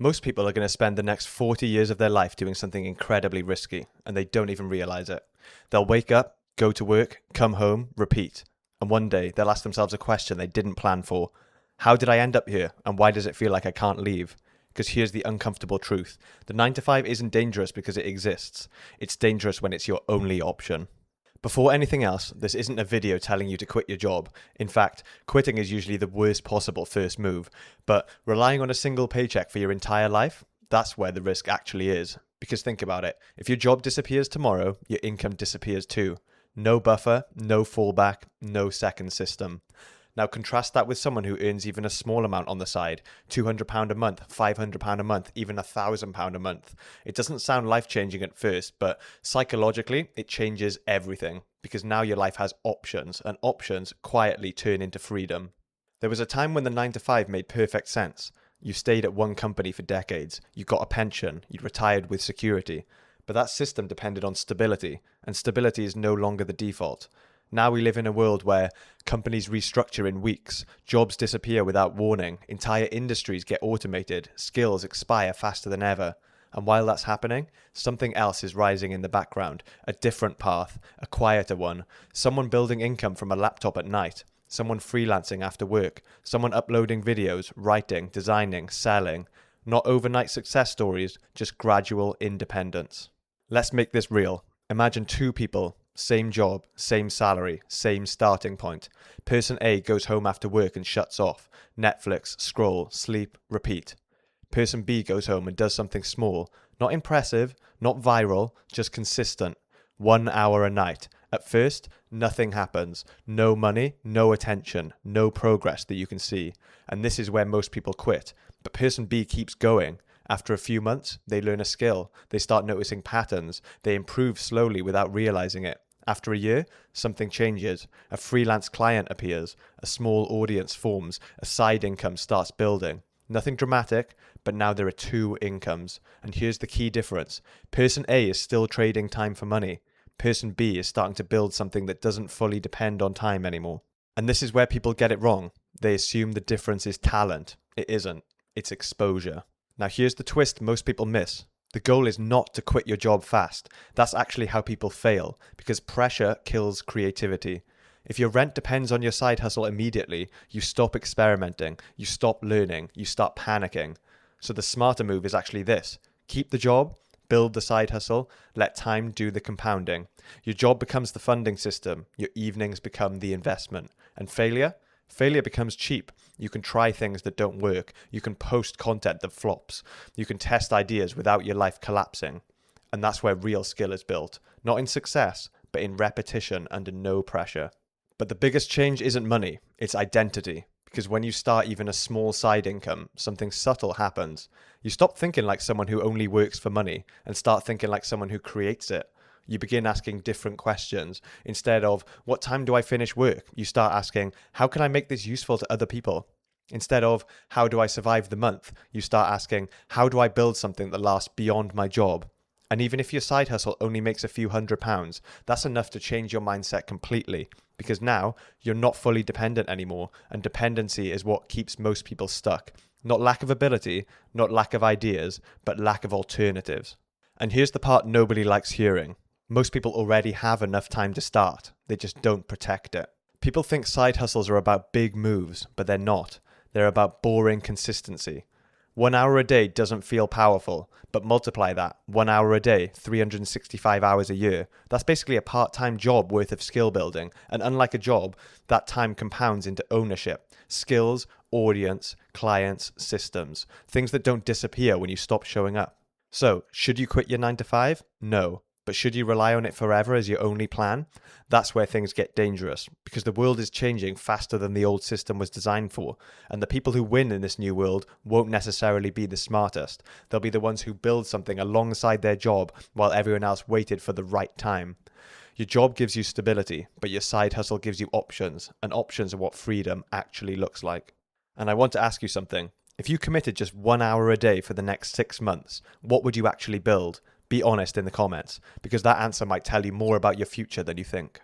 Most people are going to spend the next 40 years of their life doing something incredibly risky, and they don't even realize it. They'll wake up, go to work, come home, repeat. And one day, they'll ask themselves a question they didn't plan for. How did I end up here, and why does it feel like I can't leave? Because here's the uncomfortable truth. The 9 to 5 isn't dangerous because it exists. It's dangerous when it's your only option. Before anything else, this isn't a video telling you to quit your job. In fact, quitting is usually the worst possible first move. But relying on a single paycheck for your entire life, that's where the risk actually is. Because think about it, if your job disappears tomorrow, your income disappears too. No buffer, no fallback, no second system. Now contrast that with someone who earns even a small amount on the side, £200 a month, £500 a month, even £1,000 a month. It doesn't sound life-changing at first, but psychologically, it changes everything because now your life has options, and options quietly turn into freedom. There was a time when the 9 to 5 made perfect sense. You stayed at one company for decades, you got a pension, you retired with security. But that system depended on stability, and stability is no longer the default. Now we live in a world where companies restructure in weeks, jobs disappear without warning, entire industries get automated, skills expire faster than ever. And while that's happening, something else is rising in the background, a different path, a quieter one, someone building income from a laptop at night, someone freelancing after work, someone uploading videos, writing, designing, selling. Not overnight success stories, just gradual independence. Let's make this real. Imagine two people. Same job, same salary, same starting point. Person A goes home after work and shuts off. Netflix, scroll, sleep, repeat. Person B goes home and does something small. Not impressive, not viral, just consistent. 1 hour a night. At first, nothing happens. No money, no attention, no progress that you can see. And this is where most people quit. But person B keeps going. After a few months, they learn a skill. They start noticing patterns. They improve slowly without realizing it. After a year, something changes. A freelance client appears, a small audience forms, a side income starts building. Nothing dramatic, but now there are two incomes. And here's the key difference. Person A is still trading time for money. Person B is starting to build something that doesn't fully depend on time anymore. And this is where people get it wrong. They assume the difference is talent. It isn't. It's exposure. Now here's the twist most people miss. The goal is not to quit your job fast. That's actually how people fail, because pressure kills creativity. If your rent depends on your side hustle immediately, you stop experimenting, you stop learning, you start panicking. So the smarter move is actually this. Keep the job, build the side hustle, let time do the compounding. Your job becomes the funding system, your evenings become the investment. And failure? Failure becomes cheap. You can try things that don't work. You can post content that flops. You can test ideas without your life collapsing. And that's where real skill is built. Not in success, but in repetition under no pressure. But the biggest change isn't money, it's identity. Because when you start even a small side income, something subtle happens. You stop thinking like someone who only works for money and start thinking like someone who creates it. You begin asking different questions. Instead of, what time do I finish work? You start asking, how can I make this useful to other people? Instead of, how do I survive the month? You start asking, how do I build something that lasts beyond my job? And even if your side hustle only makes a few £100s, that's enough to change your mindset completely. Because now, you're not fully dependent anymore, and dependency is what keeps most people stuck. Not lack of ability, not lack of ideas, but lack of alternatives. And here's the part nobody likes hearing. Most people already have enough time to start. They just don't protect it. People think side hustles are about big moves, but they're not. They're about boring consistency. 1 hour a day doesn't feel powerful, but multiply that. 1 hour a day, 365 hours a year. That's basically a part-time job worth of skill building. And unlike a job, that time compounds into ownership. Skills, audience, clients, systems. Things that don't disappear when you stop showing up. So, should you quit your 9 to 5? No. But should you rely on it forever as your only plan? That's where things get dangerous, because the world is changing faster than the old system was designed for, and the people who win in this new world won't necessarily be the smartest. They'll be the ones who build something alongside their job while everyone else waited for the right time. Your job gives you stability, but your side hustle gives you options, and options are what freedom actually looks like. And I want to ask you something. If you committed just 1 hour a day for the next 6 months, what would you actually build? Be honest in the comments, because that answer might tell you more about your future than you think.